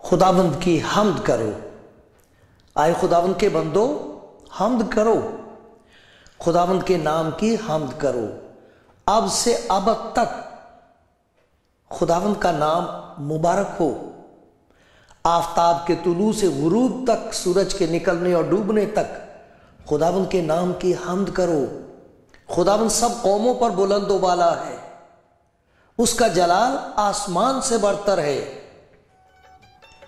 खुदावंद की हम्द करो। आए खुदावंद के बंदो, हम्द करो, खुदावंद के नाम की हम्द करो। अब से अब तक खुदावंद का नाम मुबारक हो। आफताब के तुलू से गुरूब तक, सूरज के निकलने और डूबने तक खुदावंद के नाम की हम्द करो। खुदावंद सब कौमों पर बुलंद वाला है, उसका जलाल आसमान से बढ़तर है।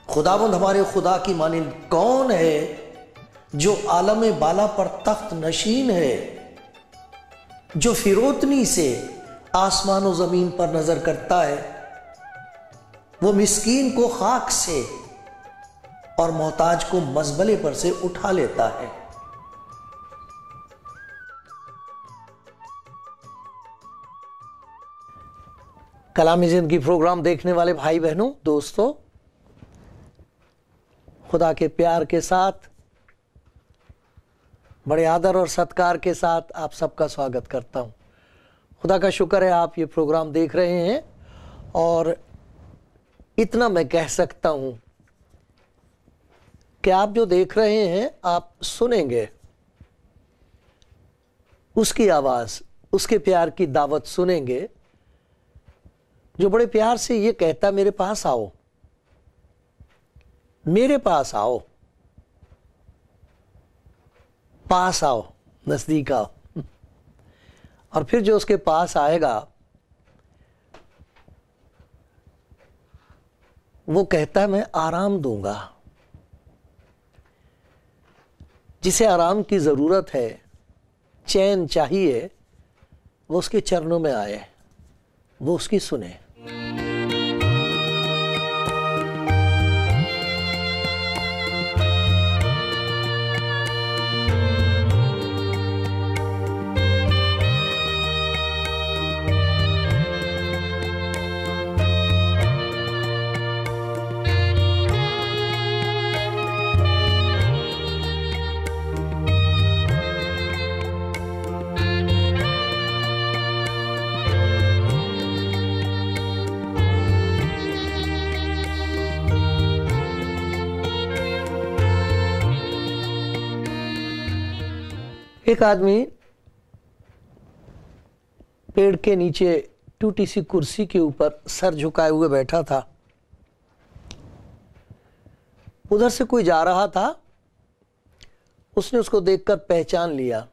खुदावंद हमारे खुदा की मानिंद कौन है, जो आलम बाला पर तख्त नशीन है, जो फिरोतनी से आसमान और जमीन पर नजर करता है। वो मिस्कीन को खाक से और मोहताज को मजबले पर से उठा लेता है। कलामी जिंदगी प्रोग्राम देखने वाले भाई बहनों, दोस्तों, खुदा के प्यार के साथ, बड़े आदर और सत्कार के साथ आप सबका स्वागत करता हूं। खुदा का शुक्र है आप ये प्रोग्राम देख रहे हैं, और इतना मैं कह सकता हूं कि आप जो देख रहे हैं आप सुनेंगे, उसकी आवाज़, उसके प्यार की दावत सुनेंगे, जो बड़े प्यार से ये कहता, मेरे पास आओ, मेरे पास आओ, पास आओ, नजदीक आओ। और फिर जो उसके पास आएगा वो कहता है, मैं आराम दूंगा। जिसे आराम की जरूरत है, चैन चाहिए, वो उसके चरणों में आए, वो उसकी सुने। एक आदमी पेड़ के नीचे टूटी सी कुर्सी के ऊपर सर झुकाए हुए बैठा था। उधर से कोई जा रहा था, उसने उसको देखकर पहचान लिया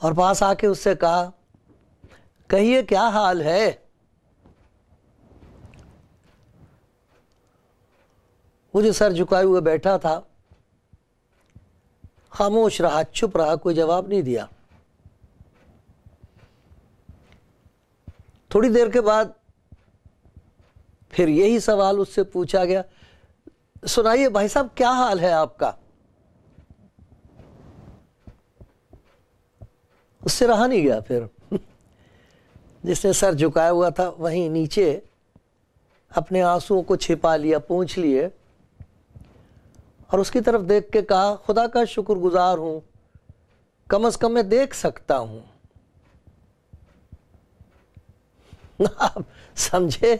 और पास आके उससे कहा, कहिए क्या हाल है। वो जो सर झुकाए हुए बैठा था खामोश रहा, चुप रहा, कोई जवाब नहीं दिया। थोड़ी देर के बाद फिर यही सवाल उससे पूछा गया, सुनाइए भाई साहब, क्या हाल है आपका। उससे रहा नहीं गया। फिर जिसने सर झुकाया हुआ था वहीं नीचे अपने आंसुओं को छिपा लिया, पोंछ लिए, और उसकी तरफ देख के कहा, खुदा का शुक्रगुजार हूं, कम से कम मैं देख सकता हूं। आप समझे,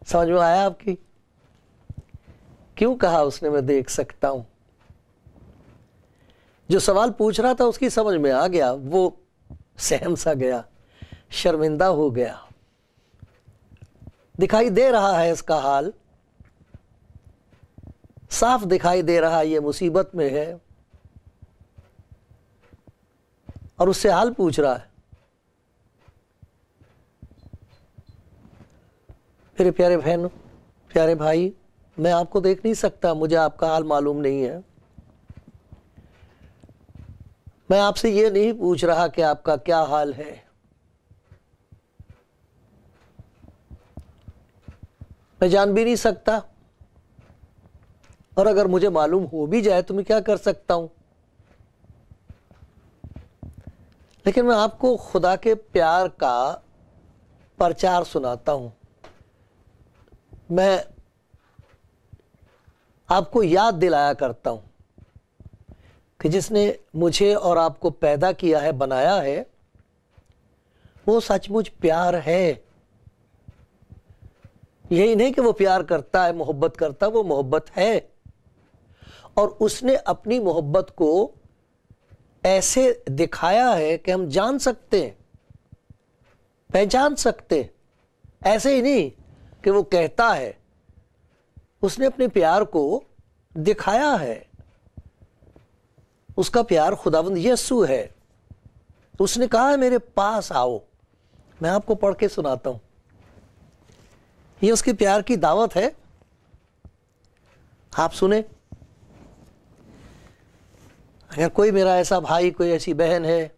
समझ में आया आपकी, क्यों कहा उसने मैं देख सकता हूं। जो सवाल पूछ रहा था उसकी समझ में आ गया, वो सहम सा गया, शर्मिंदा हो गया। दिखाई दे रहा है इसका हाल, साफ दिखाई दे रहा है ये मुसीबत में है, और उससे हाल पूछ रहा है। मेरे प्यारे बहनों, प्यारे भाई, मैं आपको देख नहीं सकता, मुझे आपका हाल मालूम नहीं है। मैं आपसे ये नहीं पूछ रहा कि आपका क्या हाल है। मैं जान भी नहीं सकता, और अगर मुझे मालूम हो भी जाए तो मैं क्या कर सकता हूं। लेकिन मैं आपको खुदा के प्यार का प्रचार सुनाता हूं। मैं आपको याद दिलाया करता हूं कि जिसने मुझे और आपको पैदा किया है, बनाया है, वो सचमुच प्यार है। यही नहीं कि वो प्यार करता है, मोहब्बत करता, वो मोहब्बत है। और उसने अपनी मोहब्बत को ऐसे दिखाया है कि हम जान सकते हैं, पहचान सकते हैं। ऐसे ही नहीं कि वो कहता है, उसने अपने प्यार को दिखाया है। उसका प्यार खुदावंद यीशु है। उसने कहा है मेरे पास आओ। मैं आपको पढ़ के सुनाता हूं। ये उसके प्यार की दावत है, आप सुने। अगर कोई मेरा ऐसा भाई, कोई ऐसी बहन है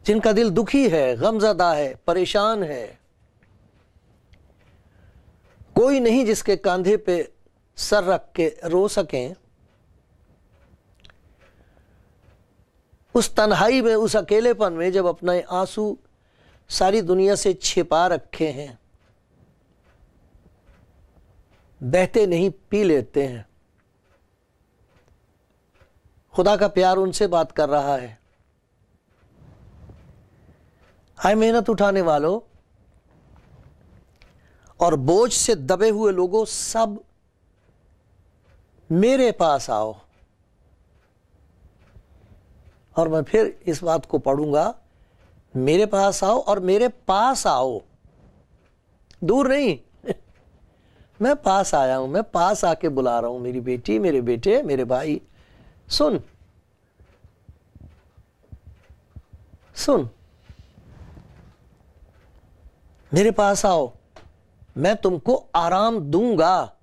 जिनका दिल दुखी है, गमज़दा है, परेशान है, कोई नहीं जिसके कंधे पे सर रख के रो सकें, उस तन्हाई में, उस अकेलेपन में, जब अपने आंसू सारी दुनिया से छिपा रखे हैं, बहते नहीं पी लेते हैं, खुदा का प्यार उनसे बात कर रहा है। हाय मेहनत उठाने वालों और बोझ से दबे हुए लोगों, सब मेरे पास आओ। और मैं फिर इस बात को पढ़ूंगा, मेरे पास आओ और मेरे पास आओ। दूर नहीं, मैं पास आया हूं, मैं पास आके बुला रहा हूं। मेरी बेटी, मेरे बेटे, मेरे भाई, सुन सुन, मेरे पास आओ, मैं तुमको आराम दूंगा।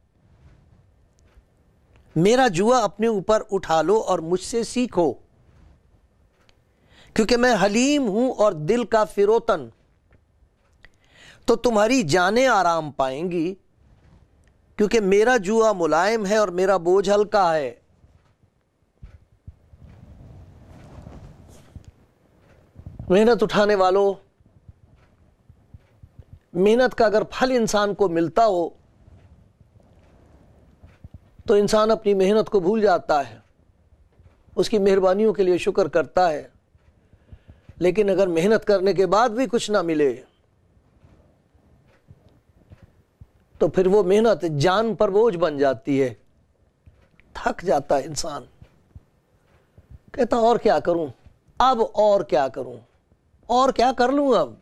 मेरा जुआ अपने ऊपर उठा लो और मुझसे सीखो, क्योंकि मैं हलीम हूं और दिल का फिरोतन, तो तुम्हारी जानें आराम पाएंगी। क्योंकि मेरा जुआ मुलायम है और मेरा बोझ हल्का है। मेहनत उठाने वालों, मेहनत का अगर फल इंसान को मिलता हो तो इंसान अपनी मेहनत को भूल जाता है, उसकी मेहरबानियों के लिए शुक्र करता है। लेकिन अगर मेहनत करने के बाद भी कुछ ना मिले तो फिर वो मेहनत जान पर बोझ बन जाती है। थक जाता है इंसान, कहता और क्या करूं, अब और क्या करूं, और क्या कर लूं। अब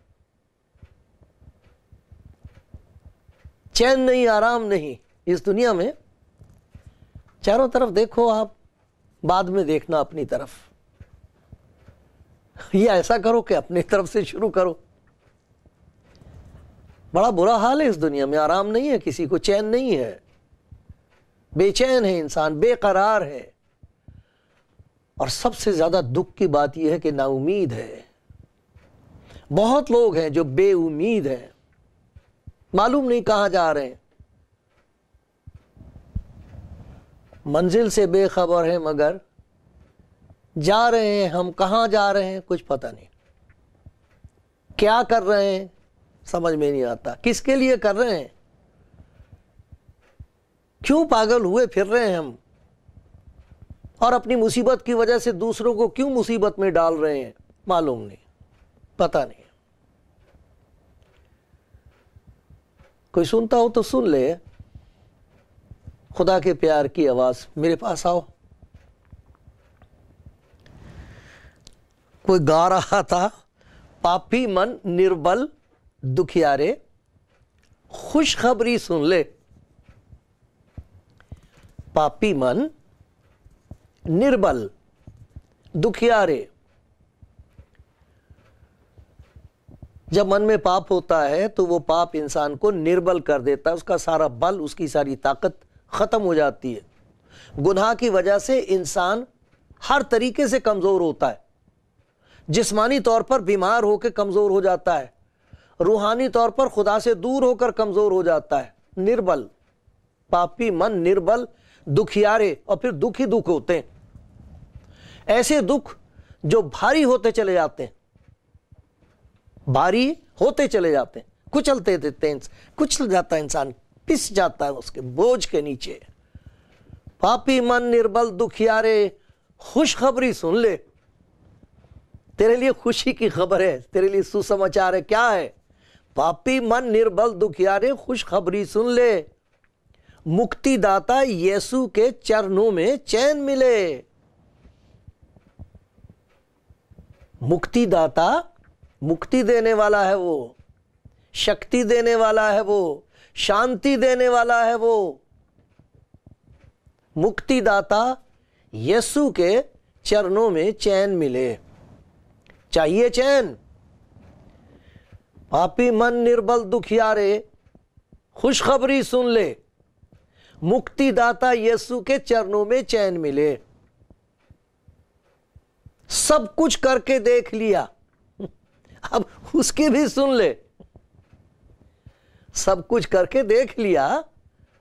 चैन नहीं, आराम नहीं इस दुनिया में। चारों तरफ देखो आप, बाद में देखना अपनी तरफ। ये ऐसा करो कि अपनी तरफ से शुरू करो। बड़ा बुरा हाल है इस दुनिया में, आराम नहीं है, किसी को चैन नहीं है, बेचैन है इंसान, बेकरार है। और सबसे ज्यादा दुख की बात यह है कि नाउमीद है। बहुत लोग हैं जो बेउम्मीद हैं, मालूम नहीं कहां जा रहे हैं, मंजिल से बेखबर हैं, मगर जा रहे हैं। हम कहां जा रहे हैं कुछ पता नहीं, क्या कर रहे हैं समझ में नहीं आता, किसके लिए कर रहे हैं, क्यों पागल हुए फिर रहे हैं हम, और अपनी मुसीबत की वजह से दूसरों को क्यों मुसीबत में डाल रहे हैं, मालूम नहीं, पता नहीं। कोई सुनता हो तो सुन ले खुदा के प्यार की आवाज, मेरे पास आओ। कोई गा रहा था, पापी मन निर्बल दुखियारे खुशखबरी सुन ले। पापी मन निर्बल दुखियारे। जब मन में पाप होता है तो वो पाप इंसान को निर्बल कर देता है, उसका सारा बल, उसकी सारी ताकत खत्म हो जाती है। गुनाह की वजह से इंसान हर तरीके से कमजोर होता है, जिस्मानी तौर पर बीमार होकर कमजोर हो जाता है, रूहानी तौर पर खुदा से दूर होकर कमजोर हो जाता है। निर्बल, पापी मन निर्बल, दुखियारे, और फिर दुख ही दुख होते हैं, ऐसे दुख जो भारी होते चले जाते हैं, भारी होते चले जाते हैं, कुचलते देते हैं, कुचल जाता है इंसान, पिस जाता है उसके बोझ के नीचे। पापी मन निर्बल दुखियारे, खुशखबरी सुन ले, तेरे लिए खुशी की खबर है, तेरे लिए सुसमाचार है। क्या है? पापी मन निर्बल दुखियारे, खुशखबरी सुन ले, मुक्तिदाता यीशु के चरणों में चैन मिले। मुक्तिदाता, मुक्ति देने वाला है वो, शक्ति देने वाला है वो, शांति देने वाला है वो। मुक्तिदाता यीशु के चरणों में चैन मिले। चाहिए चैन? पापी मन निर्बल दुखियारे, खुशखबरी सुन ले, मुक्तिदाता यीशु के चरणों में चैन मिले। सब कुछ करके देख लिया, अब उसकी भी सुन ले। सब कुछ करके देख लिया,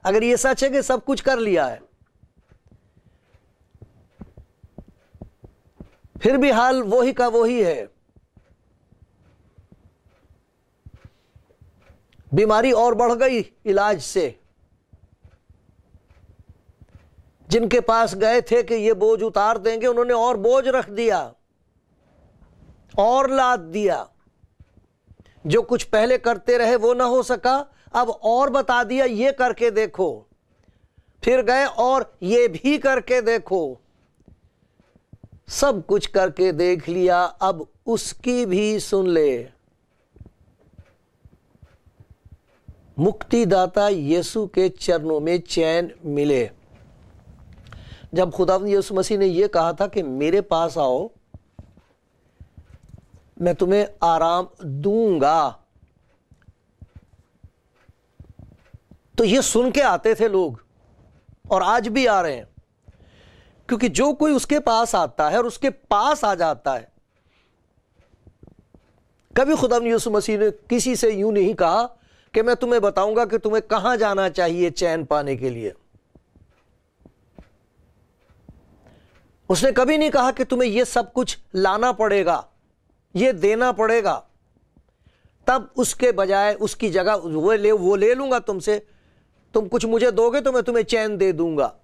अगर ये सच है कि सब कुछ कर लिया है, फिर भी हाल वही का वही है। बीमारी और बढ़ गई इलाज से। जिनके पास गए थे कि ये बोझ उतार देंगे, उन्होंने और बोझ रख दिया और लाद दिया। जो कुछ पहले करते रहे वो ना हो सका, अब और बता दिया ये करके देखो। फिर गए और ये भी करके देखो। सब कुछ करके देख लिया, अब उसकी भी सुन ले। मुक्तिदाता यीशु के चरणों में चैन मिले। जब खुदावंद यीशु मसीह ने यह कहा था कि मेरे पास आओ, मैं तुम्हें आराम दूंगा, तो ये सुन के आते थे लोग, और आज भी आ रहे हैं। क्योंकि जो कोई उसके पास आता है और उसके पास आ जाता है, कभी खुदावंद यीशु मसीह ने किसी से यूं नहीं कहा कि मैं तुम्हें बताऊंगा कि तुम्हें कहां जाना चाहिए चैन पाने के लिए। उसने कभी नहीं कहा कि तुम्हें यह सब कुछ लाना पड़ेगा, यह देना पड़ेगा, तब उसके बजाय उसकी जगह वो ले लूंगा तुमसे, तुम कुछ मुझे दोगे तो मैं तुम्हें चैन दे दूंगा।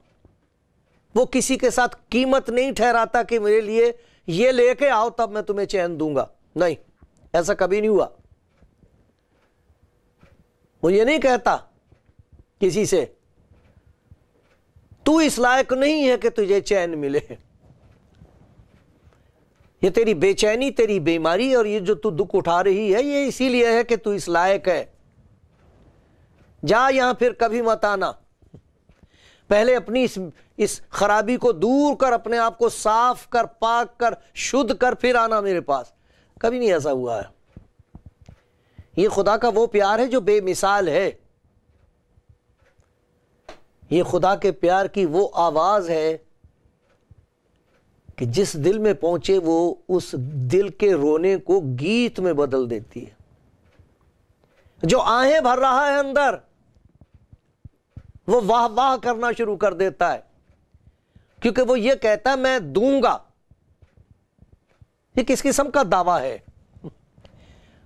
वो किसी के साथ कीमत नहीं ठहराता कि मेरे लिए ये लेके आओ तब मैं तुम्हें चैन दूंगा। नहीं, ऐसा कभी नहीं हुआ। वो ये नहीं कहता किसी से तू इस लायक नहीं है कि तुझे चैन मिले। ये तेरी बेचैनी, तेरी बीमारी और ये जो तू दुख उठा रही है, ये इसीलिए है कि तू इस लायक है। जा यहां फिर कभी मत आना। पहले अपनी इस खराबी को दूर कर, अपने आप को साफ कर, पाक कर, शुद्ध कर, फिर आना मेरे पास। कभी नहीं ऐसा हुआ है। ये खुदा का वो प्यार है जो बेमिसाल है। ये खुदा के प्यार की वो आवाज है कि जिस दिल में पहुंचे वो उस दिल के रोने को गीत में बदल देती है। जो आहें भर रहा है अंदर, वो वाह वाह करना शुरू कर देता है, क्योंकि वो ये कहता है मैं दूंगा। ये किस किस्म का दावा है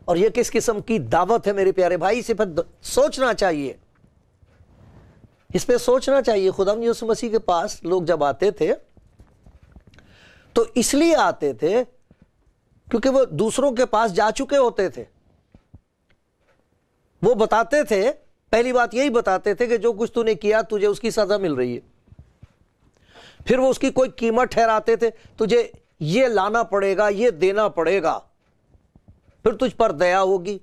और ये किस किस्म की दावत है मेरे प्यारे भाई। इस पर सोचना चाहिए, इस पे सोचना चाहिए। खुदावंद यीशु मसीह के पास लोग जब आते थे तो इसलिए आते थे क्योंकि वो दूसरों के पास जा चुके होते थे। वो बताते थे, पहली बात यही बताते थे कि जो कुछ तूने किया तुझे उसकी सजा मिल रही है। फिर वो उसकी कोई कीमत ठहराते थे, तुझे ये लाना पड़ेगा, ये देना पड़ेगा, फिर तुझ पर दया होगी।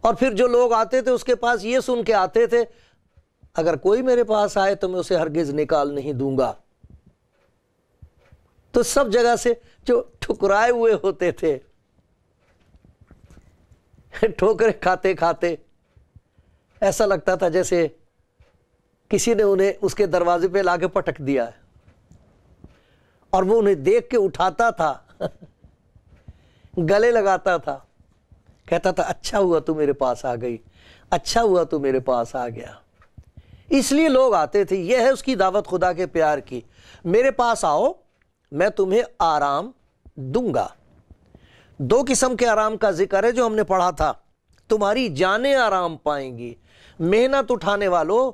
और फिर जो लोग आते थे उसके पास ये सुन के आते थे, अगर कोई मेरे पास आए तो मैं उसे हरगिज निकाल नहीं दूंगा। तो सब जगह से जो ठुकराए हुए होते थे, ठोकरें खाते खाते ऐसा लगता था जैसे किसी ने उन्हें उसके दरवाजे पे लाके पटक दिया है, और वो उन्हें देख के उठाता था, गले लगाता था, कहता था अच्छा हुआ तू मेरे पास आ गई, अच्छा हुआ तू मेरे पास आ गया। इसलिए लोग आते थे। यह है उसकी दावत खुदा के प्यार की। मेरे पास आओ, मैं तुम्हें आराम दूंगा। दो किस्म के आराम का जिक्र है जो हमने पढ़ा था। तुम्हारी जानें आराम पाएंगी। मेहनत उठाने वालों,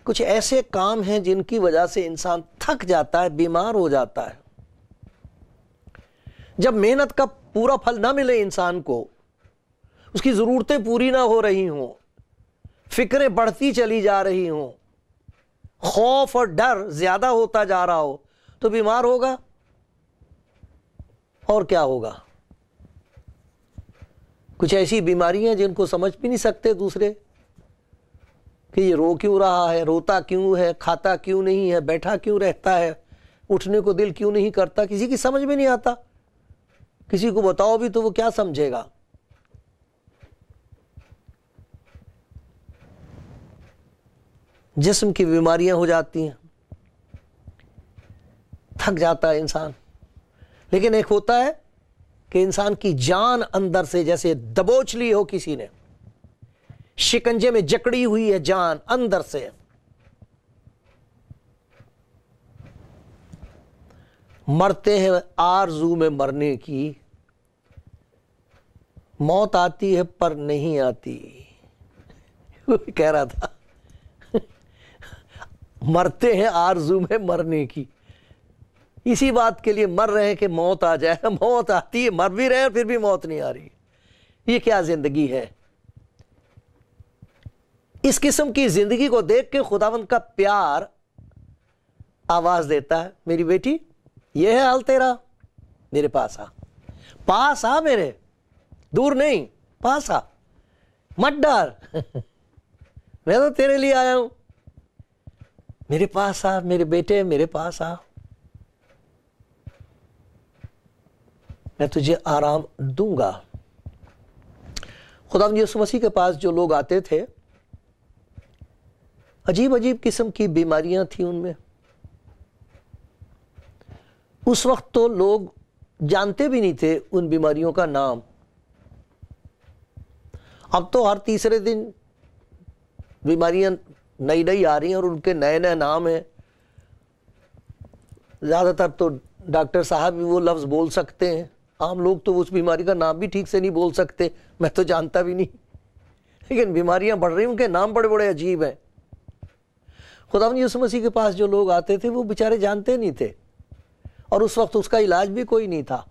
कुछ ऐसे काम हैं जिनकी वजह से इंसान थक जाता है, बीमार हो जाता है। जब मेहनत का पूरा फल ना मिले इंसान को, उसकी जरूरतें पूरी ना हो रही हों, फिक्रें बढ़ती चली जा रही हों, खौफ और डर ज्यादा होता जा रहा हो, तो बीमार होगा। और क्या होगा? कुछ ऐसी बीमारियां जिनको समझ भी नहीं सकते दूसरे कि ये रो क्यों रहा है, रोता क्यों है, खाता क्यों नहीं है, बैठा क्यों रहता है, उठने को दिल क्यों नहीं करता, किसी की समझ में नहीं आता। किसी को बताओ भी तो वो क्या समझेगा। जिस्म की बीमारियां हो जाती हैं, थक जाता है इंसान। लेकिन एक होता है कि इंसान की जान अंदर से जैसे दबोच ली हो, किसी ने शिकंजे में जकड़ी हुई है जान अंदर से। मरते हैं आरज़ू में मरने की, मौत आती है पर नहीं आती। कह रहा था मरते हैं आरज़ू में मरने की, इसी बात के लिए मर रहे हैं कि मौत आ जाए। मौत आती है, मर भी रहे हैं फिर भी मौत नहीं आ रही। ये क्या जिंदगी है? इस किस्म की जिंदगी को देख के खुदावंद का प्यार आवाज देता है, मेरी बेटी ये है हाल तेरा, मेरे पास आ, पास आ, मेरे दूर नहीं, पास आ, मत डर। मैं तो तेरे लिए आया हूं, मेरे पास आ मेरे बेटे, मेरे पास आ, मैं तुझे आराम दूंगा। खुदावंद यीशु मसीह के पास जो लोग आते थे, अजीब अजीब किस्म की बीमारियां थी उनमें। उस वक्त तो लोग जानते भी नहीं थे उन बीमारियों का नाम। अब तो हर तीसरे दिन बीमारियां नई नई आ रही हैं और उनके नए नए नाम हैं। ज़्यादातर तो डॉक्टर साहब भी वो लफ्ज़ बोल सकते हैं, आम लोग तो उस बीमारी का नाम भी ठीक से नहीं बोल सकते, मैं तो जानता भी नहीं। लेकिन बीमारियां बढ़ रही, उनके नाम बड़े बड़े अजीब हैं। खुदावंद यीशु मसीह के पास जो लोग आते थे वो बेचारे जानते नहीं थे, और उस वक्त उसका इलाज भी कोई नहीं था।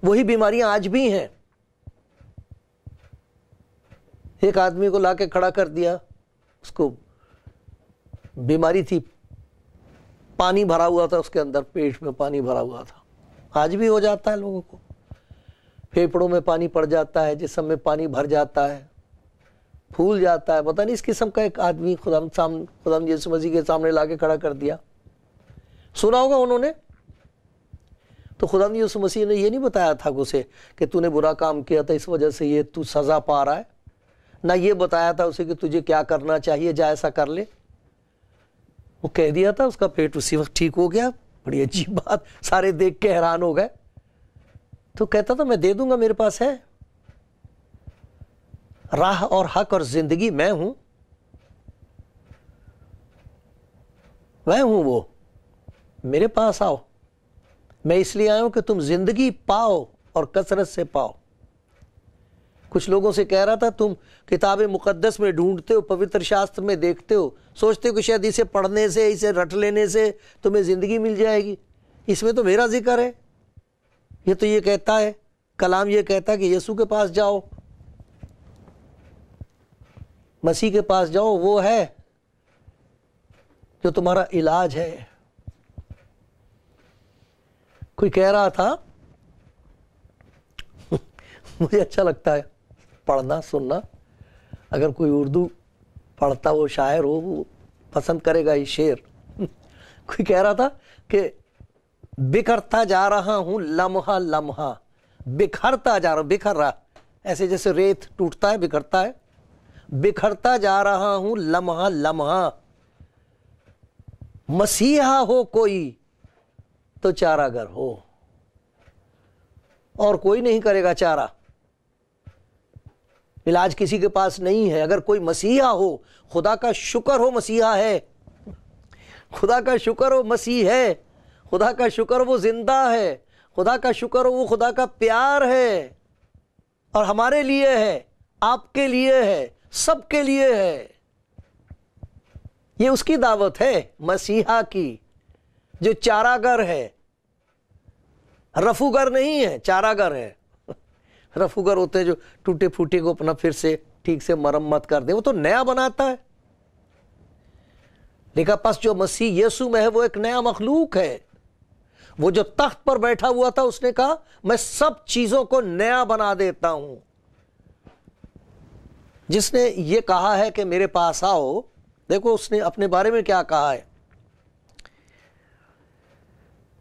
वही बीमारियां आज भी हैं। एक आदमी को लाके खड़ा कर दिया, उसको बीमारी थी, पानी भरा हुआ था उसके अंदर, पेट में पानी भरा हुआ था। आज भी हो जाता है लोगों को, फेफड़ों में पानी पड़ जाता है, जिस्म में पानी भर जाता है, फूल जाता है। पता नहीं इस किस्म का एक आदमी खुदावंद यीशु मसीह के सामने लाके खड़ा कर दिया। सुना होगा उन्होंने। तो खुदावंद यीशु मसीह ने ये नहीं बताया था उसे कि तूने बुरा काम किया था इस वजह से ये तू सजा पा रहा है, ना ये बताया था उसे कि तुझे क्या करना चाहिए, जा ऐसा कर ले। वो कह दिया था, उसका पेट उसी वक्त ठीक हो गया। बड़ी अजीब बात, सारे देख के हैरान हो गए। तो कहता था मैं दे दूंगा, मेरे पास है, राह और हक और जिंदगी मैं हूं, मैं हूं वो, मेरे पास आओ। मैं इसलिए आया हूं कि तुम जिंदगी पाओ और कसरत से पाओ। कुछ लोगों से कह रहा था तुम किताब मुकद्दस में ढूंढते हो, पवित्र शास्त्र में देखते हो, सोचते हो कि शायद इसे पढ़ने से, इसे रट लेने से तुम्हें जिंदगी मिल जाएगी। इसमें तो मेरा जिक्र है। ये तो ये कहता है, कलाम ये कहता है कि यीशु के पास जाओ, मसीह के पास जाओ, वो है जो तुम्हारा इलाज है। कोई कह रहा था मुझे अच्छा लगता है पढ़ना सुनना, अगर कोई उर्दू पढ़ता हो, शायर हो, वो पसंद करेगा ये शेर। कोई कह रहा था कि बिखरता जा रहा हूं लम्हा लम्हा, बिखरता जा रहा हूं, बिखर रहा, ऐसे जैसे रेत टूटता है बिखरता है, बिखरता जा रहा हूं लम्हा लम्हा, मसीहा हो कोई तो चारागर हो, और कोई नहीं करेगा चारा, इलाज किसी के पास नहीं है। अगर कोई मसीहा हो, खुदा का शुक्र हो मसीहा है, खुदा का शुक्र हो मसीह है, खुदा का शुक्र हो वो जिंदा है, खुदा का शुक्र हो वो खुदा का प्यार है और हमारे लिए है, आपके लिए है, सबके लिए है। ये उसकी दावत है मसीहा की, जो चारागर है, रफूगर नहीं है, चारागर है। रफूगर होते हैं जो टूटे फूटे को अपना फिर से ठीक से मरम्मत कर दे, वो तो नया बनाता है। लेकिन पास जो मसीह यीशु में है वो एक नया मखलूक है। वो जो तख्त पर बैठा हुआ था उसने कहा मैं सब चीजों को नया बना देता हूं। जिसने ये कहा है कि मेरे पास आओ, देखो उसने अपने बारे में क्या कहा है।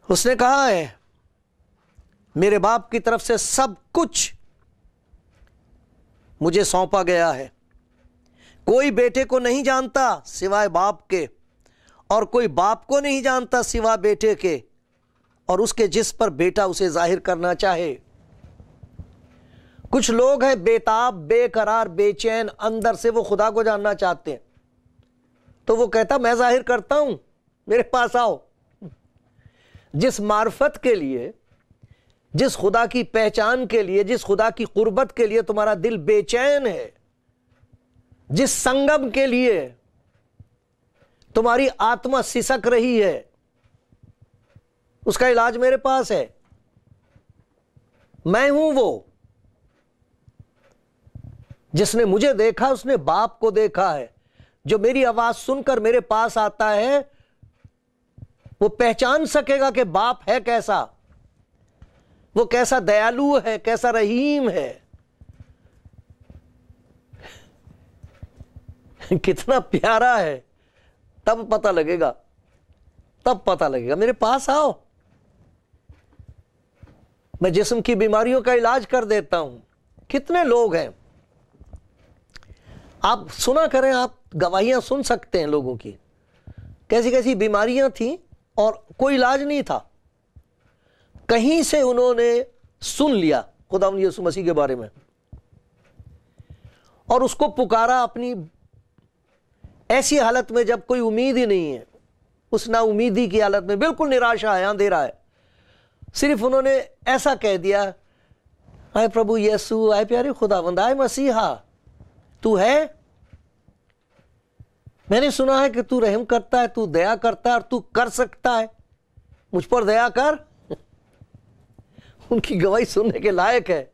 उसने कहा है मेरे बाप की तरफ से सब कुछ मुझे सौंपा गया है। कोई बेटे को नहीं जानता सिवाय बाप के, और कोई बाप को नहीं जानता सिवाय बेटे के और उसके जिस पर बेटा उसे जाहिर करना चाहे। कुछ लोग हैं बेताब, बेकरार, बेचैन, अंदर से वो खुदा को जानना चाहते हैं, तो वो कहता मैं जाहिर करता हूं, मेरे पास आओ। जिस मार्फत के लिए, जिस खुदा की पहचान के लिए, जिस खुदा की कुर्बत के लिए तुम्हारा दिल बेचैन है, जिस संगम के लिए तुम्हारी आत्मा सिसक रही है, उसका इलाज मेरे पास है। मैं हूं वो। जिसने मुझे देखा उसने बाप को देखा है। जो मेरी आवाज सुनकर मेरे पास आता है वो पहचान सकेगा कि बाप है कैसा, वो कैसा दयालु है, कैसा रहीम है, कितना प्यारा है। तब पता लगेगा, तब पता लगेगा। मेरे पास आओ, मैं जिस्म की बीमारियों का इलाज कर देता हूं। कितने लोग हैं, आप सुना करें, आप गवाहियां सुन सकते हैं लोगों की, कैसी कैसी बीमारियां थी और कोई इलाज नहीं था। कहीं से उन्होंने सुन लिया खुदा यीशु मसीह के बारे में और उसको पुकारा अपनी ऐसी हालत में जब कोई उम्मीद ही नहीं है, उस ना उम्मीदी की हालत में, बिल्कुल निराशा है, अंधेरा है। सिर्फ उन्होंने ऐसा कह दिया, आए प्रभु यीशु, आए प्यारे खुदावंद, आए मसीहा, तू है। मैंने सुना है कि तू रहम करता है, तू दया करता है और तू कर सकता है, मुझ पर दया कर। उनकी गवाही सुनने के लायक है।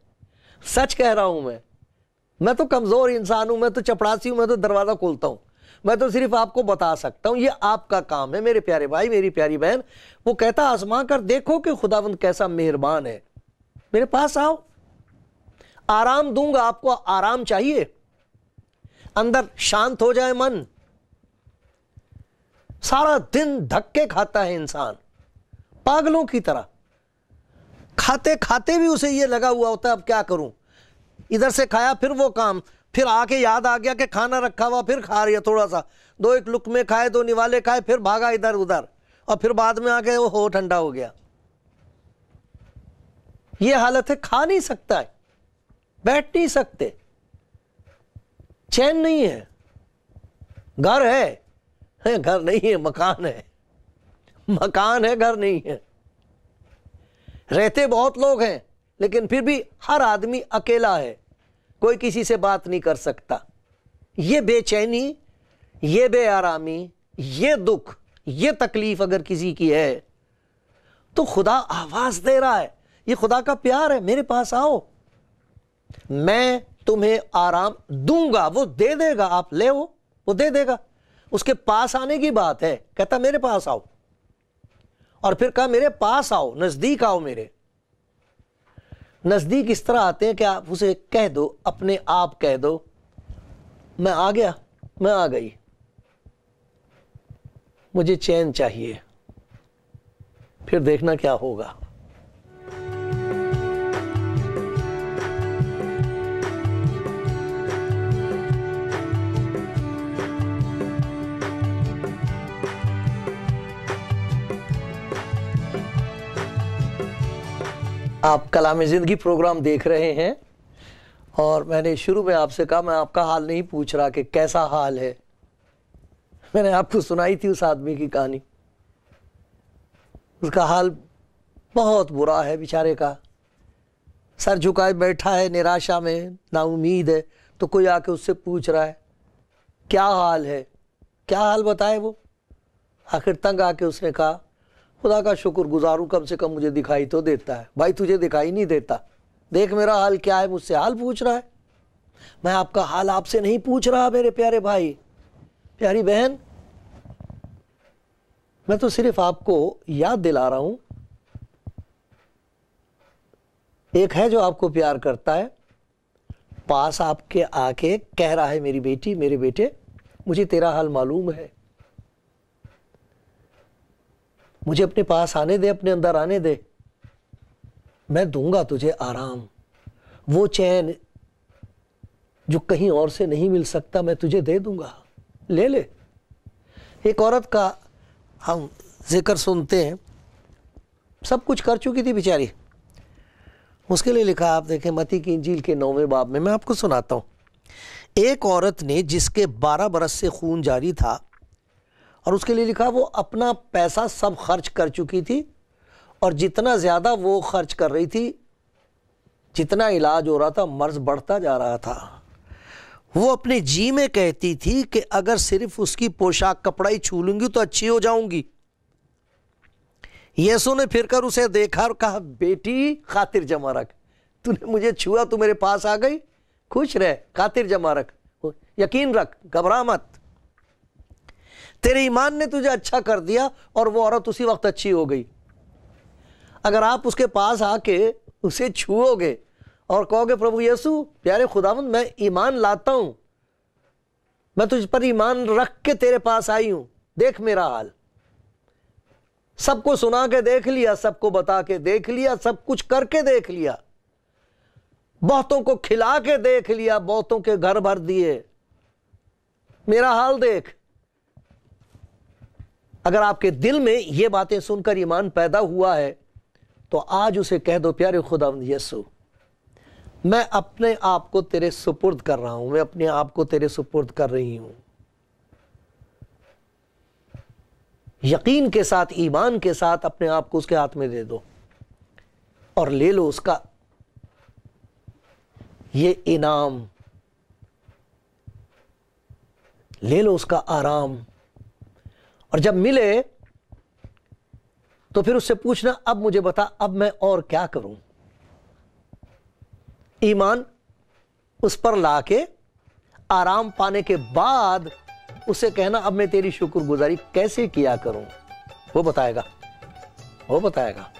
सच कह रहा हूं मैं तो कमजोर इंसान हूं, मैं तो चपड़ासी हूं, मैं तो दरवाजा खोलता हूं, मैं तो सिर्फ आपको बता सकता हूं। ये आपका काम है मेरे प्यारे भाई, मेरी प्यारी बहन। वो कहता आजमा कर देखो कि खुदावंद कैसा मेहरबान है। मेरे पास आओ, आराम दूंगा। आपको आराम चाहिए, अंदर शांत हो जाए मन। सारा दिन धक्के खाता है इंसान पागलों की तरह, खाते खाते भी उसे ये लगा हुआ होता है अब क्या करूं। इधर से खाया, फिर वो काम, फिर आके याद आ गया कि खाना रखा हुआ, फिर खा रही है थोड़ा सा, दो एक लुकमे खाए, दो निवाले खाए, फिर भागा इधर उधर और फिर बाद में आके वो हो ठंडा हो गया। ये हालत है, खा नहीं सकता है, बैठ नहीं सकते, चैन नहीं है। घर है, घर नहीं है, मकान है, मकान है, घर नहीं है। रहते बहुत लोग हैं लेकिन फिर भी हर आदमी अकेला है, कोई किसी से बात नहीं कर सकता। ये बेचैनी, ये बेआरामी, ये दुख, ये तकलीफ अगर किसी की है तो खुदा आवाज दे रहा है। ये खुदा का प्यार है, मेरे पास आओ, मैं तुम्हें आराम दूंगा। वो दे देगा, आप ले वो दे देगा। उसके पास आने की बात है, कहता मेरे पास आओ, और फिर कहा मेरे पास आओ, नजदीक आओ। मेरे नजदीक इस तरह आते हैं कि आप उसे कह दो, अपने आप कह दो, मैं आ गया, मैं आ गई, मुझे चैन चाहिए, फिर देखना क्या होगा। आप कलाम ज़िंदगी प्रोग्राम देख रहे हैं और मैंने शुरू में आपसे कहा मैं आपका हाल नहीं पूछ रहा कि कैसा हाल है। मैंने आपको सुनाई थी उस आदमी की कहानी। उसका हाल बहुत बुरा है बेचारे का, सर झुकाए बैठा है, निराशा में, नाउम्मीद है। तो कोई आके उससे पूछ रहा है क्या हाल है, क्या हाल बताए वो। आखिर तंग आके उसने कहा खुदा का शुक्रगुजार हूं, कम से कम मुझे दिखाई तो देता है। भाई तुझे दिखाई नहीं देता, देख मेरा हाल क्या है, मुझसे हाल पूछ रहा है। मैं आपका हाल आपसे नहीं पूछ रहा मेरे प्यारे भाई, प्यारी बहन। मैं तो सिर्फ आपको याद दिला रहा हूं, एक है जो आपको प्यार करता है, पास आपके आके कह रहा है मेरी बेटी, मेरे बेटे, मुझे तेरा हाल मालूम है, मुझे अपने पास आने दे, अपने अंदर आने दे, मैं दूंगा तुझे आराम, वो चैन जो कहीं और से नहीं मिल सकता मैं तुझे दे दूंगा, ले ले। एक औरत का हम जिक्र सुनते हैं, सब कुछ कर चुकी थी बेचारी, उसके लिए लिखा आप देखें मत्ती की इंजील के 9वें बाब में। मैं आपको सुनाता हूं। एक औरत ने जिसके 12 बरस से खून जारी था, और उसके लिए लिखा वो अपना पैसा सब खर्च कर चुकी थी, और जितना ज़्यादा वो खर्च कर रही थी, जितना इलाज हो रहा था, मर्ज बढ़ता जा रहा था। वो अपने जी में कहती थी कि अगर सिर्फ उसकी पोशाक कपड़ा ही छू लूंगी तो अच्छी हो जाऊंगी। यीशु ने फिरकर उसे देखा और कहा बेटी खातिर जमा रख, तूने मुझे छुआ, तू मेरे पास आ गई, खुश रह, खातिर जमा रख, यकीन रख, घबरा मत, तेरे ईमान ने तुझे अच्छा कर दिया। और वो औरत उसी वक्त अच्छी हो गई। अगर आप उसके पास आके उसे छुओगे और कहोगे प्रभु यीशु प्यारे खुदावंद मैं ईमान लाता हूं, मैं तुझ पर ईमान रख के तेरे पास आई हूं, देख मेरा हाल, सबको सुना के देख लिया, सबको बता के देख लिया, सब कुछ करके देख लिया, बहुतों को खिला के देख लिया, बहुतों के घर भर दिए, मेरा हाल देख। अगर आपके दिल में ये बातें सुनकर ईमान पैदा हुआ है तो आज उसे कह दो प्यारे खुदावंद यीशु मैं अपने आप को तेरे सुपुर्द कर रहा हूं, मैं अपने आप को तेरे सुपुर्द कर रही हूं। यकीन के साथ, ईमान के साथ अपने आप को उसके हाथ में दे दो और ले लो उसका ये इनाम, ले लो उसका आराम। और जब मिले तो फिर उससे पूछना अब मुझे बता, अब मैं और क्या करूं। ईमान उस पर लाके आराम पाने के बाद उसे कहना अब मैं तेरी शुक्रगुजारी कैसे किया करूं, वो बताएगा, वो बताएगा।